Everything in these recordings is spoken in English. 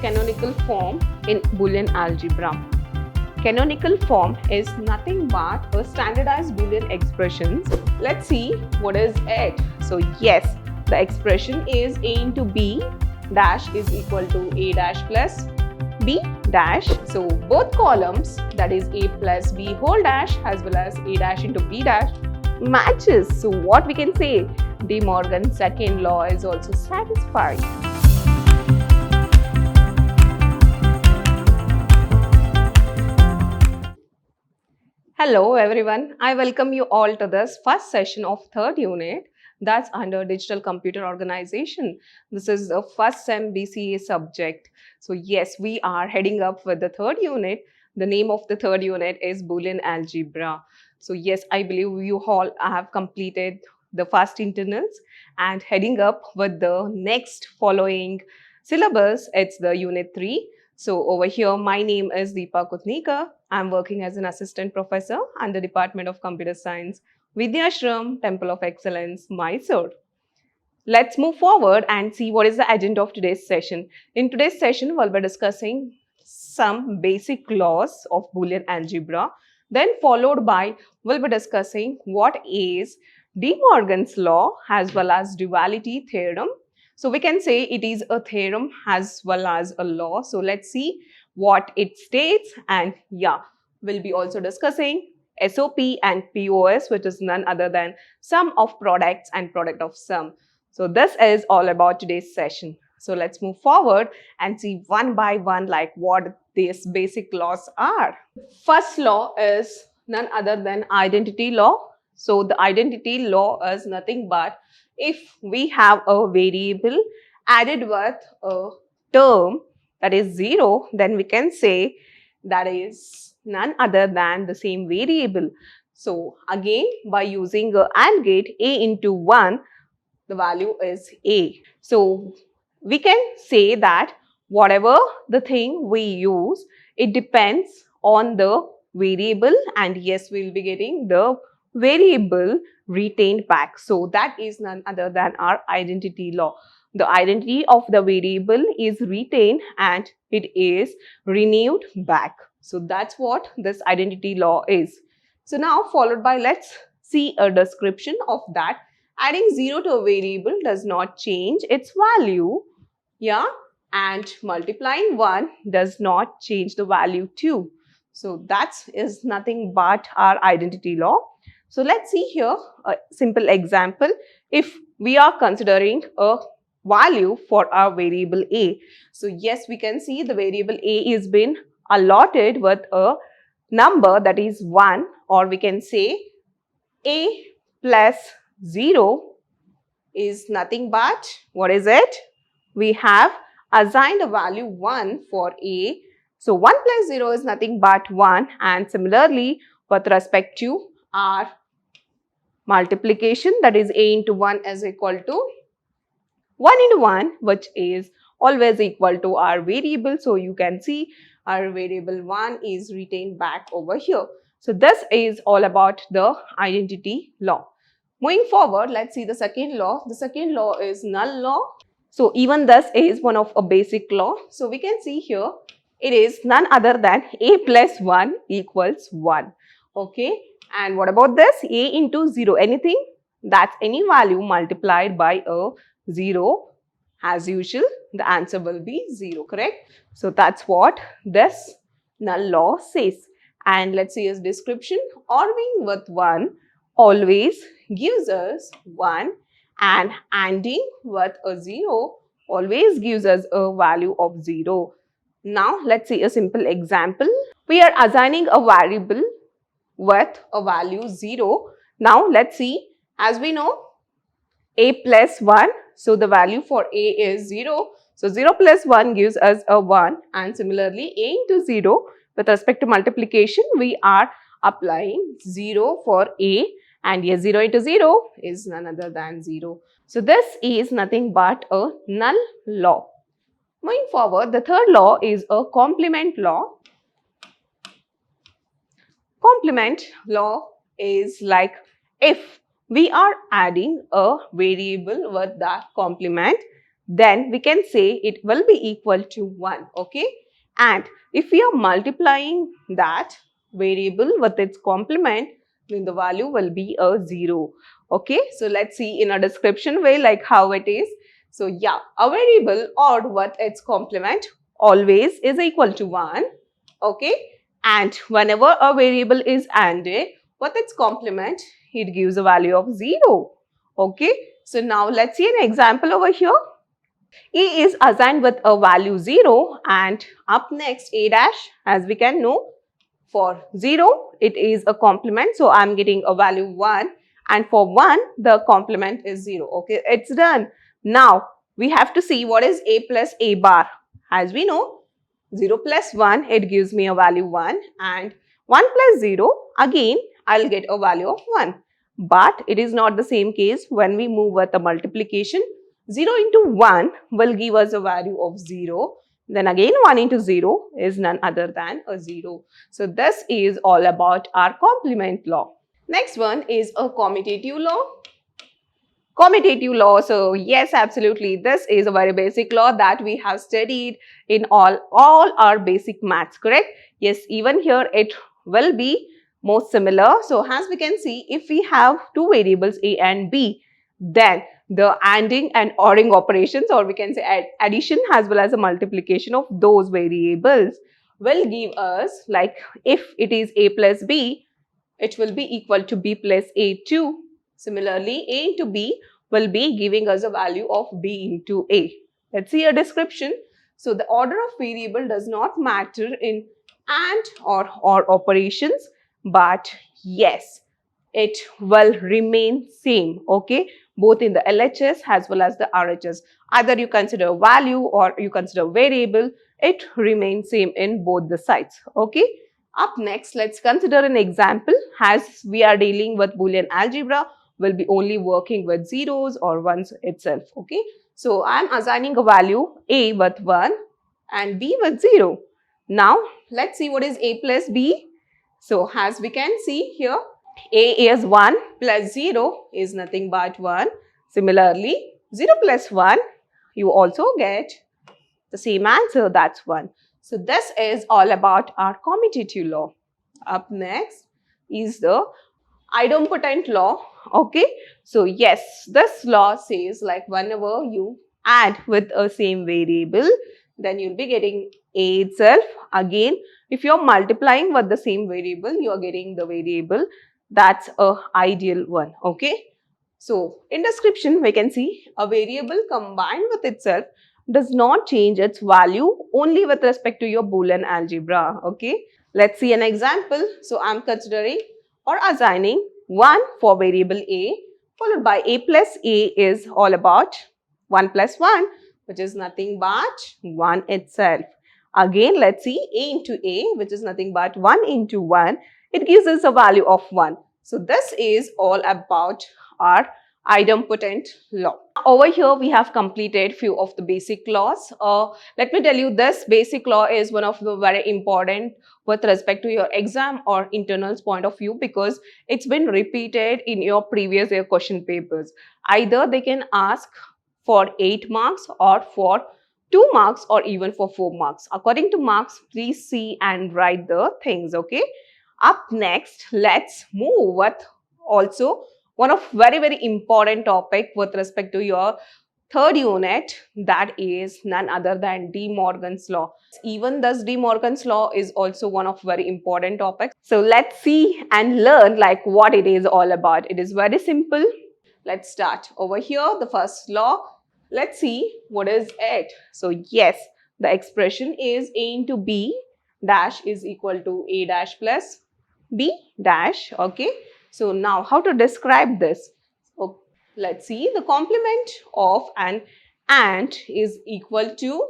Canonical form in Boolean algebra. Canonical form is nothing but a standardized Boolean expressions. Let's see what is it. So yes, the expression is a into b dash is equal to a dash plus b dash. So both columns, that is a plus b whole dash as well as a dash into b dash, matches. So what we can say, De Morgan's second law is also satisfied. Hello everyone, I welcome you all to this first session of third unit that's under Digital Computer Organization. This is the first SEM BCA subject. So yes, we are heading up with the third unit. The name of the third unit is Boolean Algebra. So yes, I believe you all have completed the first internals and heading up with the next following syllabus. It's the unit 3. So over here, my name is Deepa Kutnikar. I'm working as an assistant professor at the Department of Computer Science, Vidhyaashram, Temple of Excellence, MYSURU. Let's move forward and see what is the agenda of today's session. In today's session, we'll be discussing some basic laws of Boolean algebra. Then followed by, we'll be discussing what is De Morgan's law as well as duality theorem. So we can say it is a theorem as well as a law. So let's see what it states, and yeah, we'll be also discussing SOP and POS, which is none other than sum of products and product of sum. So this is all about today's session. So let's move forward and see one by one like what these basic laws are. First law is none other than identity law. So the identity law is nothing but if we have a variable added with a term that is 0, then we can say that is none other than the same variable. So again, by using a AND gate, a into 1, the value is a. So we can say that whatever the thing we use, it depends on the variable, and yes, we'll be getting the variable retained back. So that is none other than our identity law. The identity of the variable is retained and it is renewed back. So that's what this identity law is. So now followed by, let's see a description of that. Adding 0 to a variable does not change its value. Yeah. And multiplying 1 does not change the value too. So that is nothing but our identity law. So let's see here a simple example. If we are considering a value for our variable a. So yes, we can see the variable a is been allotted with a number that is 1, or we can say a plus 0 is nothing but, what is it? We have assigned a value 1 for a. So 1 plus 0 is nothing but 1, and similarly with respect to our multiplication, that is a into 1 is equal to 1 into 1, which is always equal to our variable. So you can see our variable 1 is retained back over here. So this is all about the identity law. Moving forward, let's see the second law. The second law is null law. So even this is one of a basic law. So we can see here it is none other than a plus 1 equals 1. Okay. And what about this? A into 0, anything? That's any value multiplied by a 0. As usual, the answer will be 0, correct? So that's what this null law says. And let's see its description. Ordering with 1 always gives us 1, and ANDing with a 0 always gives us a value of 0. Now let's see a simple example. We are assigning a variable with a value 0. Now let's see, as we know, a plus 1. So the value for a is 0. So 0 plus 1 gives us a 1, and similarly a into 0 with respect to multiplication, we are applying 0 for a, and yes, 0 into 0 is none other than 0. So this is nothing but a null law. Moving forward, the third law is a complement law. Complement law is like if we are adding a variable with that complement, then we can say it will be equal to 1. Okay, and if we are multiplying that variable with its complement, then the value will be a 0. Okay, so let's see in a description way like how it is. So yeah, a variable odd with its complement always is equal to 1. Okay, and whenever a variable is ANDed with its complement, it gives a value of 0. Okay, so now let's see an example over here. A is assigned with a value 0, and up next A dash, as we can know, for 0 it is a complement, so I'm getting a value 1, and for 1 the complement is 0. Okay, it's done. Now we have to see what is A plus A bar. As we know, 0 plus 1, it gives me a value 1, and 1 plus 0, again I'll get a value of 1. But it is not the same case when we move with the multiplication. 0 into 1 will give us a value of 0. Then again 1 into 0 is none other than a 0. So this is all about our complement law. Next one is a commutative law. Commutative law, so yes, absolutely, this is a very basic law that we have studied in all our basic maths, correct? Yes, even here it will be most similar. So as we can see, if we have two variables A and B, then the ANDing and ORing operations, or we can say addition as well as a multiplication of those variables, will give us, like if it is A plus B, it will be equal to B plus A2. Similarly, A into B will be giving us a value of B into A. Let's see a description. So the order of variable does not matter in AND or OR operations, but yes, it will remain same. Okay, both in the LHS as well as the RHS. Either you consider value or you consider variable, it remains same in both the sides. Okay. Up next, let's consider an example. As we are dealing with Boolean algebra, we'll be only working with zeros or ones itself. Okay, so I'm assigning a value A with 1 and B with 0. Now let's see what is A plus B. So as we can see here, A is 1 plus 0 is nothing but 1. Similarly, 0 plus 1, you also get the same answer, that's 1. So this is all about our commutative law. Up next is the idempotent law. Okay, so yes, this law says like whenever you add with a same variable, then you'll be getting A itself. Again, if you're multiplying with the same variable, you're getting the variable. That's a ideal one. Okay, so in description we can see a variable combined with itself does not change its value only with respect to your Boolean algebra. Okay, let's see an example. So I'm considering or assigning 1 for variable A, followed by A plus A is all about 1 plus 1, which is nothing but 1 itself. Again, let's see A into A, which is nothing but 1 into 1. It gives us a value of 1. So this is all about our idempotent law. Over here we have completed few of the basic laws. Let me tell you, this basic law is one of the very important with respect to your exam or internals point of view, because it's been repeated in your previous year question papers. Either they can ask for 8 marks or for 2 marks or even for 4 marks. According to marks, please see and write the things. Okay, up next, let's move with also one of very important topic with respect to your third unit, that is none other than De Morgan's law. Even thus, De Morgan's law is also one of very important topics. So let's see and learn like what it is all about. It is very simple. Let's start over here. The first law, let's see what is it. So yes, the expression is A into B dash is equal to A dash plus B dash. Okay, so now how to describe this? So let's see, the complement of an AND is equal to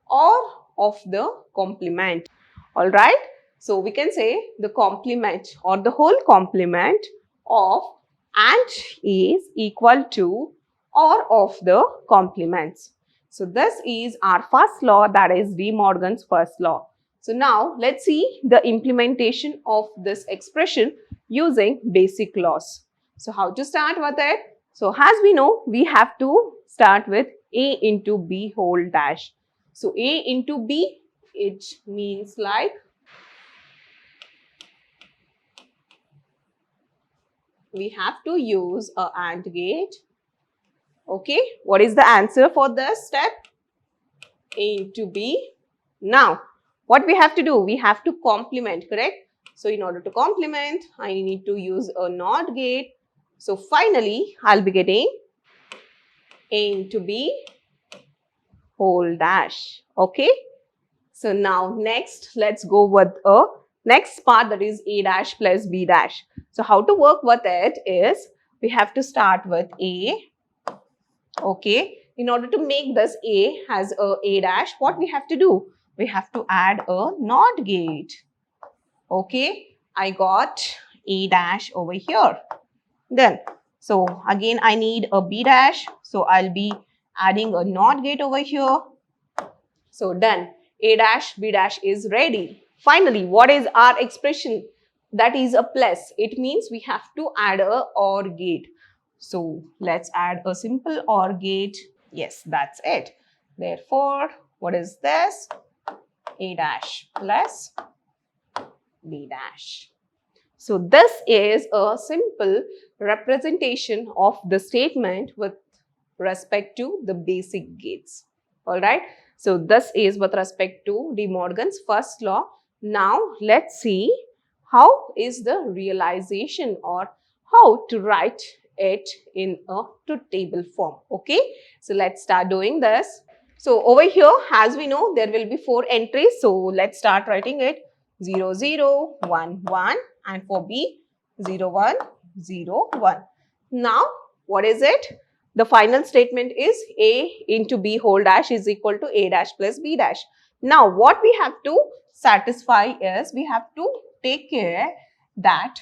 OR of the complement. All right, so we can say the complement or the whole complement of AND is equal to OR of the complements. So this is our first law, that is De Morgan's first law. So now let's see the implementation of this expression using basic laws. So how to start with it? So as we know, we have to start with A into B whole dash. So A into B, it means like we have to use a AND gate. Okay, what is the answer for this step? A into B. Now, what we have to do? We have to complement, correct? So, in order to complement, I need to use a NOT gate. So, finally, I'll be getting A into B whole dash. Okay. So, now next, let's go with a next part, that is A dash plus B dash. So, how to work with it is we have to start with A. Okay. In order to make this A has a dash, what we have to do? We have to add a NOT gate. Okay. I got A dash over here. Then, so again I need a B dash. So I'll be adding a NOT gate over here. So done. A dash, B dash is ready. Finally, what is our expression? That is a plus. It means we have to add a OR gate. So let's add a simple OR gate. Yes, that's it. Therefore, what is this? A dash plus B dash. So this is a simple representation of the statement with respect to the basic gates. Alright. So this is with respect to De Morgan's first law. Now let's see how is the realization or how to write it in a truth table form. Okay. So let's start doing this. So over here, as we know, there will be 4 entries. So let's start writing it. 0, 0, 1, 1, and for B, 0, 1, 0, 1. Now, what is it? The final statement is A into B whole dash is equal to A dash plus B dash. Now, what we have to satisfy is we have to take care that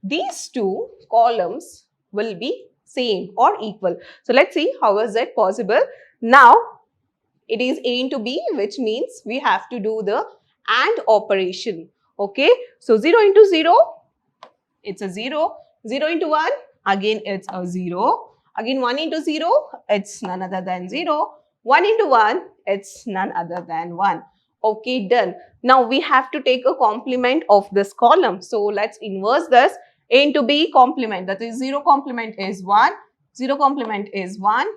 these two columns will be same or equal. So, let's see how is it possible. Now, it is A into B, which means we have to do the AND operation. Okay. So, 0 into 0, it's a 0. 0 into 1, again it's a 0. Again 1 into 0, it's none other than 0. 1 into 1, it's none other than 1. Okay, done. Now, we have to take a complement of this column. So, let's inverse this. A into B complement, that is 0 complement is 1. 0 complement is 1.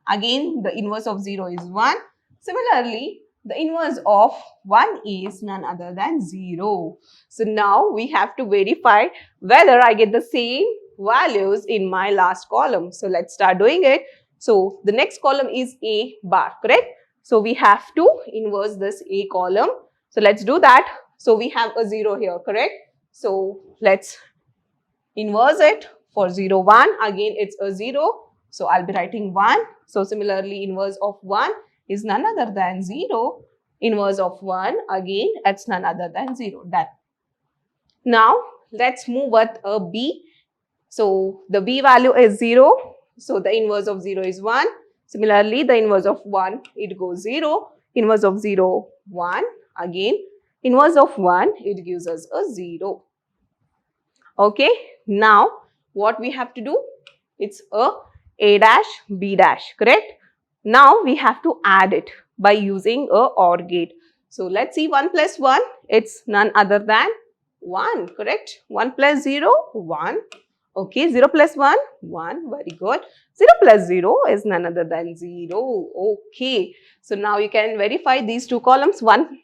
Again, the inverse of 0 is 1. Similarly, the inverse of 1 is none other than 0. So, now we have to verify whether I get the same values in my last column. So, let's start doing it. So, the next column is A bar, correct? So, we have to inverse this A column. So, let's do that. So, we have a 0 here, correct? So, let's inverse it. For 0, 1, again it's a 0. So, I'll be writing 1. So, similarly, inverse of 1 is none other than 0. Inverse of 1, again it's none other than 0. Done. Now, let's move with a B. So, the B value is 0. So, the inverse of 0 is 1. Similarly, the inverse of 1, it goes 0. Inverse of 0, 1. Again, inverse of 1, it gives us a 0. Okay. Now, what we have to do? It's A dash, B dash, correct? Now, we have to add it by using a OR gate. So, let's see 1 plus 1, it's none other than 1, correct? 1 plus 0, 1. Okay, 0 plus 1, 1, very good. 0 plus 0 is none other than 0. Okay, so now you can verify these two columns, 1,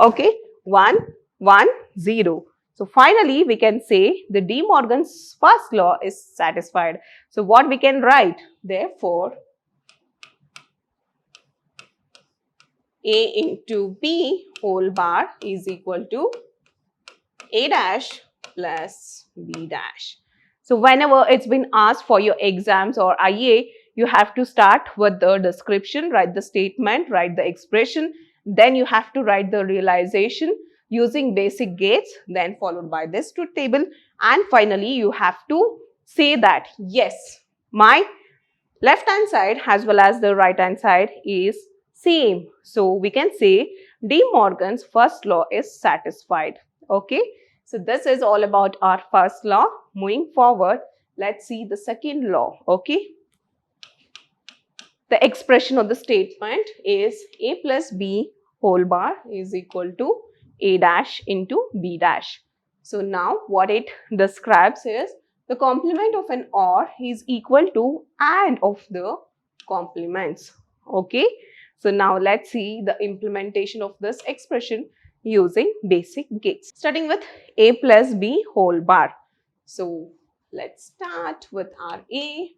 okay, 1, 1, 0. So, finally, we can say the De Morgan's first law is satisfied. So, what we can write? Therefore, A into B whole bar is equal to A dash plus B dash. So, whenever it's been asked for your exams or IA, you have to start with the description, write the statement, write the expression, then you have to write the realization using basic gates, then followed by this truth table, and finally you have to say that yes, my left hand side as well as the right hand side is same. So, we can say De Morgan's first law is satisfied. Okay. So, this is all about our first law. Moving forward, let's see the second law. Okay. The expression of the statement is a plus b whole bar is equal to a dash into b dash. So now what it describes is the complement of an OR is equal to AND of the complements. Okay. So now let's see the implementation of this expression using basic gates. Starting with a plus b whole bar. So let's start with our a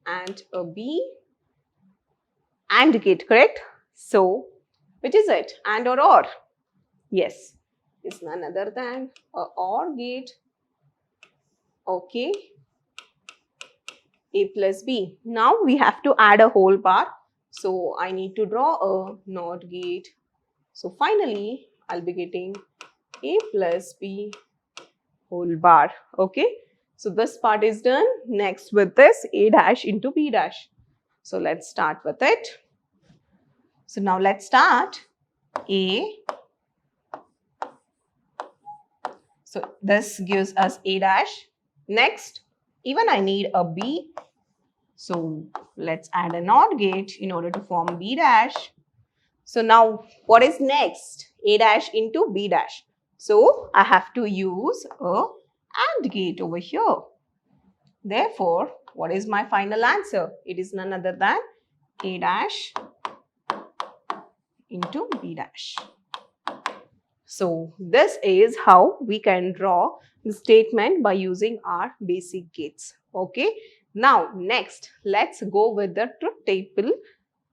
and a b AND gate, correct? So which is it? AND or OR? Yes, it's none other than a OR gate. Okay, a plus b. Now we have to add a whole bar. So I need to draw a NOT gate. So finally, I'll be getting a plus b whole bar. Okay, so this part is done. Next with this, a dash into b dash. So let's start with it. So now let's start a. So this gives us a dash. Next, even I need a b. So let's add a NOT gate in order to form b dash. So now what is next? A dash into b dash. So I have to use a AND gate over here. Therefore, what is my final answer? It is none other than a dash into b dash. So this is how we can draw the statement by using our basic gates. Okay. Now next, let's go with the truth table.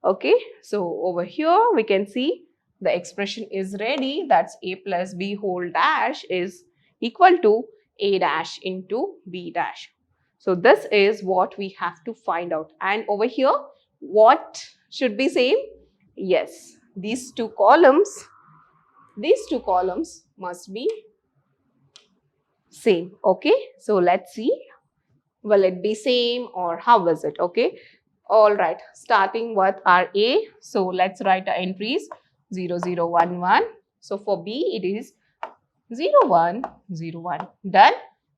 Okay. So over here we can see the expression is ready. That's a plus b whole dash is equal to a dash into b dash. So this is what we have to find out. And over here, what should be same? Yes, these two columns must be same. Okay, so let's see, will it be same or how is it? Okay, all right, starting with our a. So let's write our entries 0 0 1 1. So for b it is 0 1 0 1. Done.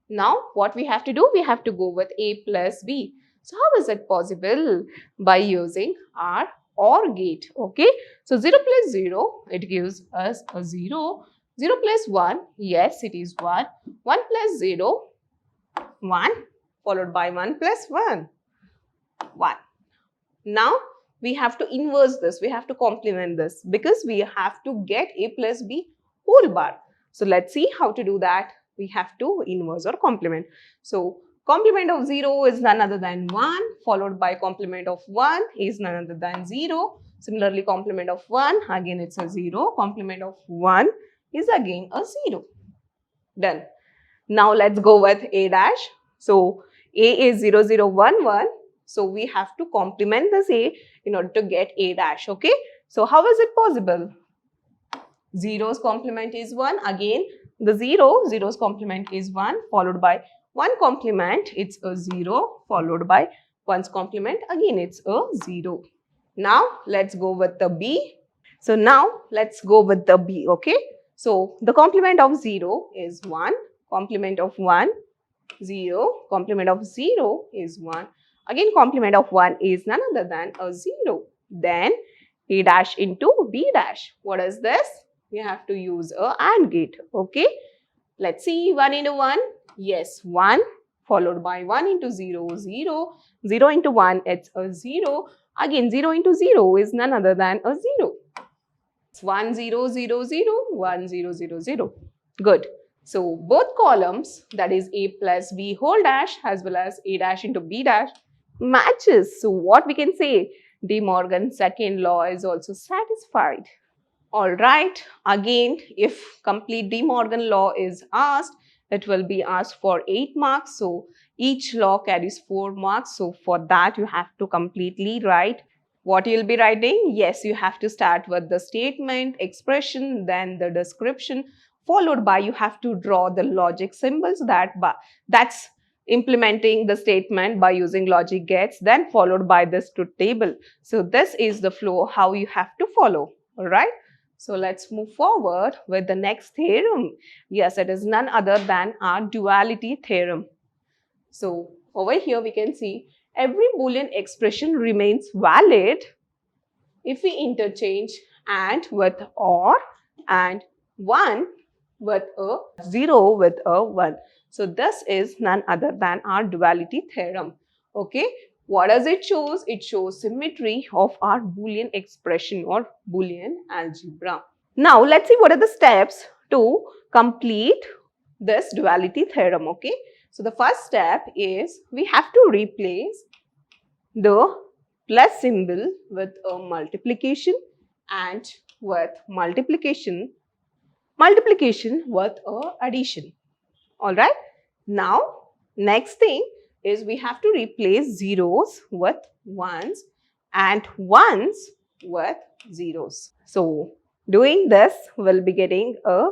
Now what we have to do, we have to go with a plus b. So how is it possible? By using our OR gate. Okay, so 0 plus 0, it gives us a 0. 0 plus 1, yes, it is 1. 1 plus 0, 1, followed by 1 plus 1, 1. Now we have to inverse this, we have to complement this because we have to get a plus b whole bar. So let's see how to do that. We have to inverse or complement. So complement of 0 is none other than 1, followed by complement of 1 is none other than 0. Similarly, complement of 1, again it's a 0. Complement of 1 is again a 0. Done. Now let's go with a dash. So a is 0 0 1 1. So we have to complement this a in order to get a dash. Okay. So how is it possible? 0's complement is 1. Again, the 0's complement is 1, followed by 1 complement, it's a 0, followed by 1's complement, again it's a 0. Now, let's go with the b. So now, let's go with the b, okay? So, the complement of 0 is 1, complement of 1, 0, complement of 0 is 1. Again, complement of 1 is none other than a 0. Then, a dash into b dash. What is this? You have to use a AND gate, okay? Let's see, 1 into 1. Yes, 1, followed by 1 into 0, 0. 0 into 1, it's a 0. Again, 0 into 0 is none other than a 0. It's 1, 0, 0, 0, 1, 0, 0, 0. Good. So, both columns, that is a plus b whole dash as well as a dash into b dash, matches. So, what we can say? De Morgan's second law is also satisfied. Alright, again, if complete De Morgan law is asked, it will be asked for 8 marks. So, each law carries 4 marks. So, for that, you have to completely write. What you'll be writing? Yes, you have to start with the statement, expression, then the description, followed by you have to draw the logic symbols that's implementing the statement by using logic gates, then followed by this truth table. So, this is the flow how you have to follow. Alright. So, let's move forward with the next theorem. Yes, it is none other than our duality theorem. So, over here we can see every Boolean expression remains valid if we interchange and with or and 1 with a 0 with a 1. So this is none other than our duality theorem. Okay, what does it shows? It shows symmetry of our Boolean expression or Boolean algebra. Now let's see what are the steps to complete this duality theorem. Okay, so the first step is we have to replace the plus symbol with a multiplication and with multiplication with a addition. All right. Now, next thing is we have to replace zeros with ones and ones with zeros. So, doing this, we'll be getting a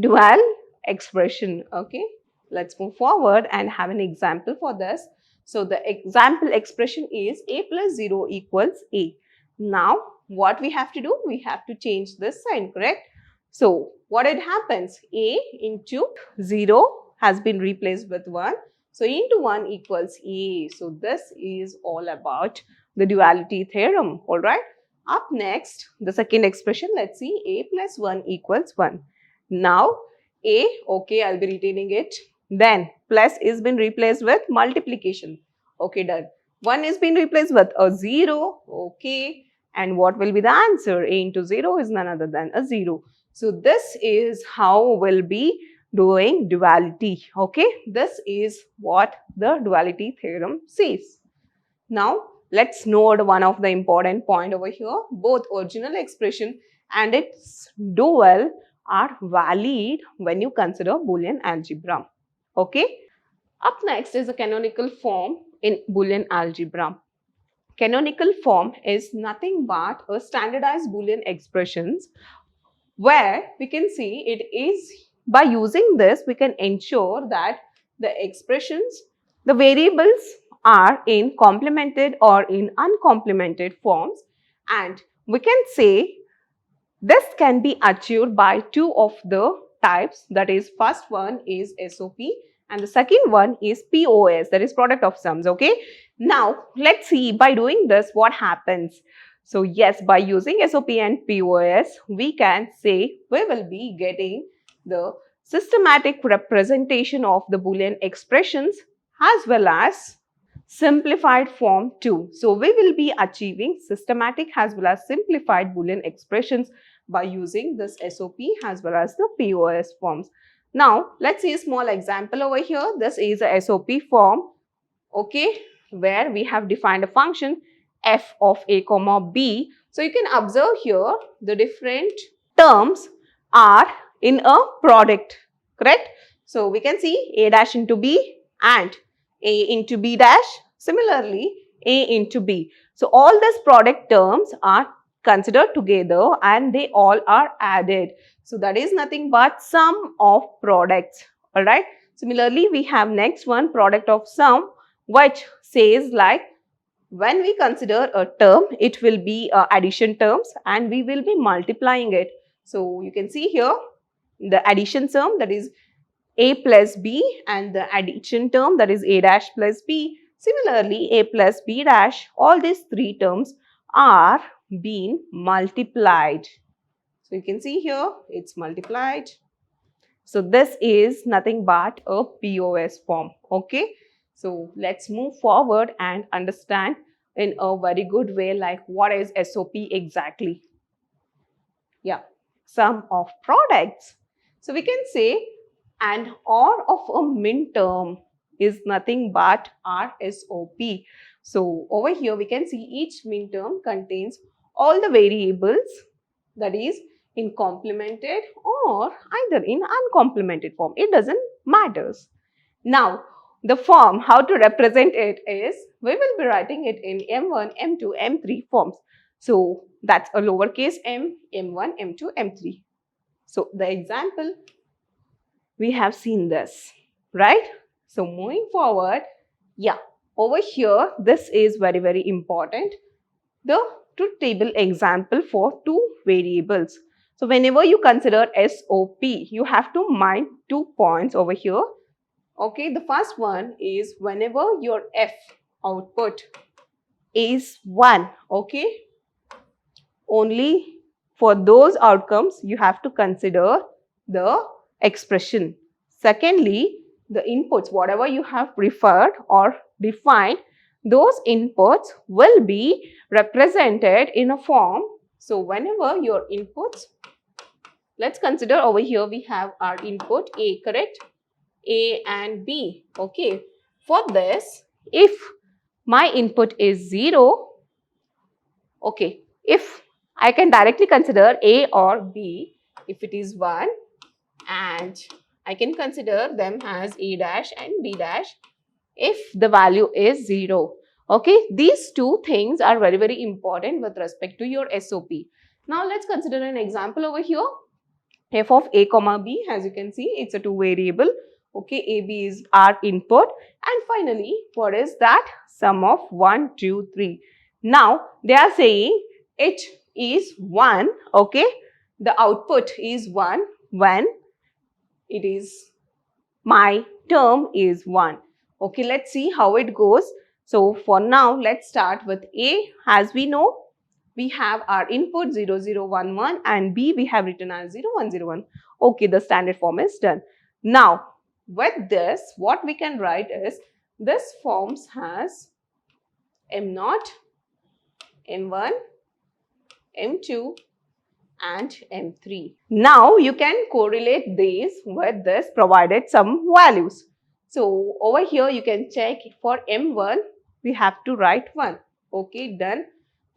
dual expression. Okay. Let's move forward and have an example for this. So, the example expression is a plus 0 equals a. Now, what we have to do? We have to change this sign, correct? So, what it happens? A into 0 has been replaced with 1. So, into 1 equals a. So, this is all about the duality theorem. Alright. Up next, the second expression, let's see, a plus 1 equals 1. Now, a, okay, I'll be retaining it. Then, plus is been replaced with multiplication. Okay, done. 1 is been replaced with a 0. Okay. And what will be the answer? A into 0 is none other than a 0. So, this is how we'll be doing duality. Okay. This is what the duality theorem says. Now, let's note one of the important point over here. Both original expression and its dual are valid when you consider Boolean algebra. Okay. Up next is a canonical form in Boolean algebra. Canonical form is nothing but a standardized Boolean expressions where we can see it is by using this we can ensure that the expressions, the variables are in complemented or in uncomplemented forms, and we can say this can be achieved by two of the types, that is first one is SOP and the second one is POS, that is product of sums. Okay. Now, let's see by doing this what happens. So, yes, by using SOP and POS, we can say we will be getting the systematic representation of the Boolean expressions as well as simplified form too. So, we will be achieving systematic as well as simplified Boolean expressions by using this SOP as well as the POS forms. Now, let's see a small example over here. This is a SOP form, okay, where we have defined a function f of a comma b. So, you can observe here the different terms are in a product, correct? So, we can see a dash into b and a into b dash, similarly a into b. So, all these product terms are considered together and they all are added. So, that is nothing but sum of products. Alright. Similarly, we have next one, product of sum, which says like when we consider a term, it will be addition terms and we will be multiplying it. So, you can see here the addition term, that is a plus b, and the addition term, that is a dash plus b. Similarly, a plus b dash, all these three terms are being multiplied. So, you can see here it's multiplied. So, this is nothing but a POS form. Okay. So, let's move forward and understand in a very good way like what is SOP exactly. Yeah, sum of products. So, we can say and OR of a min term is nothing but our SOP. So, over here we can see each min term contains all the variables, that is in complemented or either in uncomplemented form. It doesn't matter. Now, the form, how to represent it is, we will be writing it in M1, M2, M3 forms. So, that's a lowercase m, M1, M2, M3. So, the example, we have seen this, right? So, moving forward, yeah, over here, this is very, very important. The truth table example for two variables. So, whenever you consider SOP, you have to mind 2 points over here. Okay, the first one is whenever your f output is 1. Okay. Only for those outcomes you have to consider the expression. Secondly, the inputs, whatever you have preferred or defined, those inputs will be represented in a form. So whenever your inputs, let's consider over here we have our input A, correct? A and B. Okay. For this, if my input is 0, okay, if I can directly consider A or B, if it is 1, and I can consider them as A dash and B dash if the value is 0. Okay, these two things are very, very important with respect to your SOP. Now let's consider an example over here. F of A comma B, as you can see, it's a two variable. Okay, A, B is our input. And finally, what is that? Sum of 1, 2, 3. Now, they are saying it is 1. Okay, the output is 1 when it is my term is 1. Okay, let's see how it goes. So, for now, let's start with A. As we know, we have our input 0, 0, 1, 1 and B we have written as 0, 1, 0, 1. Okay, the standard form is done. Now, with this, what we can write is, this forms has M0, M1, M2 and M3. Now, you can correlate these with this provided some values. So, over here you can check for M1, we have to write 1. Okay, done.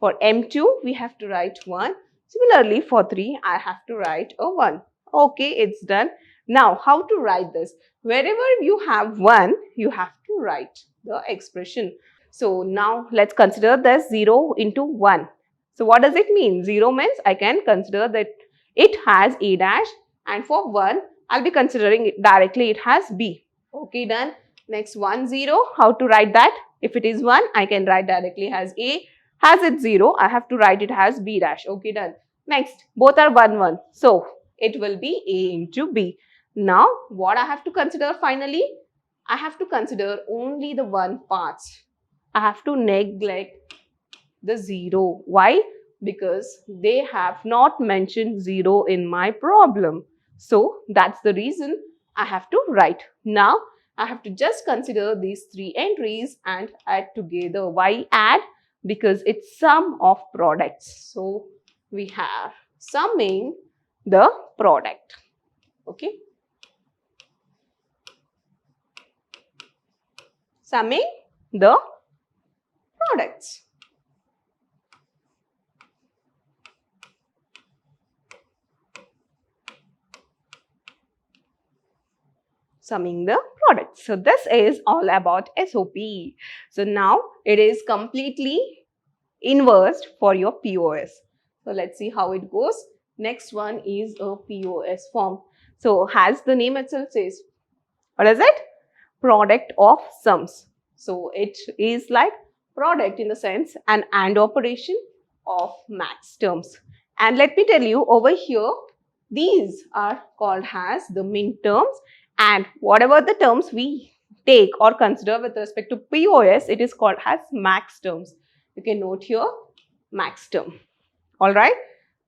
For M2, we have to write 1. Similarly, for 3, I have to write a 1. Okay, it's done. Now, how to write this? Wherever you have 1, you have to write the expression. So, now let's consider this 0 into 1. So, what does it mean? 0 means I can consider that it has A dash, and for 1, I'll be considering it directly it has B. Okay, done. Next, 1, 0. How to write that? If it is 1, I can write directly as A. Has it 0, I have to write it as B dash. Okay, done. Next, both are 1, 1. So, it will be A into B. Now, what I have to consider finally? I have to consider only the 1 parts. I have to neglect the 0. Why? Because they have not mentioned 0 in my problem. So, that's the reason I have to write. Now, I have to just consider these 3 entries and add together. Why add? Because it's sum of products. So, we have summing the product. Okay. Summing the products. Summing the products. So, this is all about SOP. So, now it is completely inversed for your POS. So, let's see how it goes. Next one is a POS form. So, as the name itself says, what is it? Product of sums. So, it is like product in the sense an AND operation of max terms. And let me tell you over here, these are called as the min terms, and whatever the terms we take or consider with respect to POS, it is called as max terms. You can note here max term. Alright.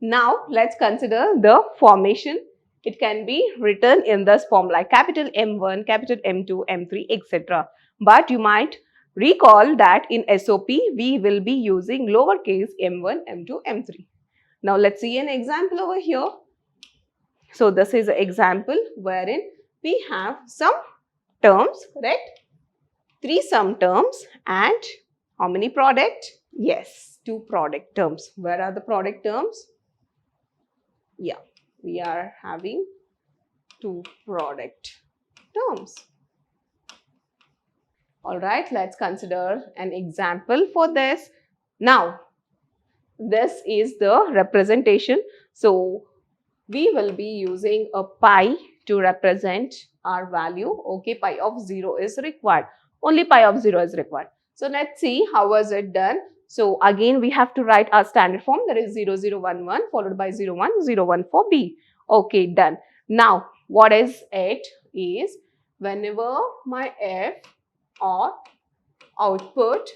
Now, let's consider the formation. It can be written in this form like capital M1, capital M2, M3, etc. But you might recall that in SOP, we will be using lowercase m1, m2, m3. Now, let's see an example over here. So, this is an example wherein we have some terms, right? 3 sum terms and how many product? Yes, 2 product terms. Where are the product terms? Yeah, we are having 2 product terms. Alright, let's consider an example for this. Now, this is the representation. So, we will be using a pi to represent our value. Okay, pi of 0 is required. Only pi of 0 is required. So, let's see how was it done. So, again we have to write our standard form, that is 0, 0, 1, 1 followed by 0, 1, 0, 1 for B. Okay, done. Now, what is it is whenever my F or output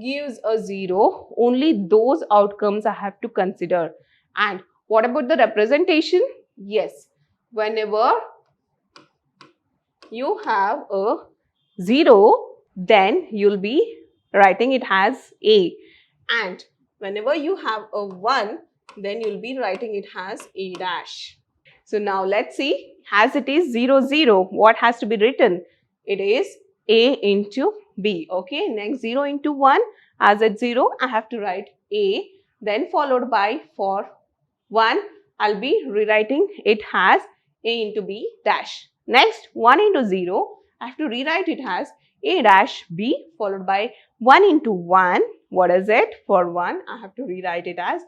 gives a 0, only those outcomes I have to consider. And what about the representation? Yes, whenever you have a 0, then you'll be writing it as A. And whenever you have a 1, then you'll be writing it as A dash. So now let's see, as it is 0, 0, what has to be written? It is A into B. Okay, next 0 into 1, as it's 0, I have to write A, then followed by for 1, I'll be rewriting it as A into B dash. Next, 1 into 0, I have to rewrite it as A dash B followed by 1 into 1. What is it? For 1, I have to rewrite it as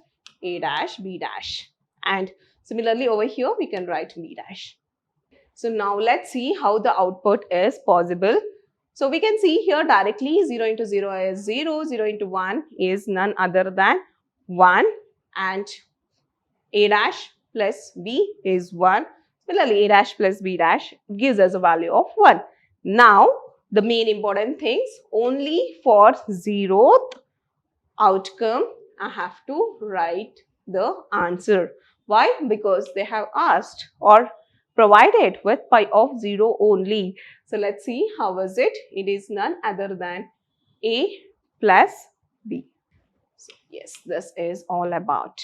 A dash B dash. And similarly, over here, we can write B dash. So now let's see how the output is possible. So we can see here directly 0 into 0 is 0, 0 into 1 is none other than 1, and A dash plus B is 1. Similarly, A dash plus B dash gives us a value of 1. Now, the main important things, only for 0th outcome, I have to write the answer. Why? Because they have asked or provided with pi of 0 only. So, let's see how is it. It is none other than A plus B. So, yes, this is all about.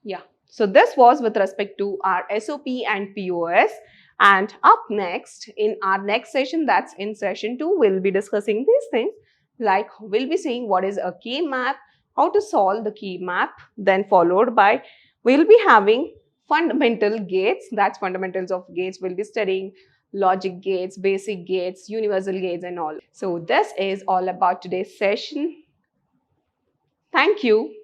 Yeah, so this was with respect to our SOP and POS. And up next, in our next session, that's in session 2, we'll be discussing these things. Like we'll be seeing what is a key map, how to solve the key map, then followed by we'll be having fundamental gates, that's fundamentals of gates. We'll be studying logic gates, basic gates, universal gates and all. So this is all about today's session. Thank you.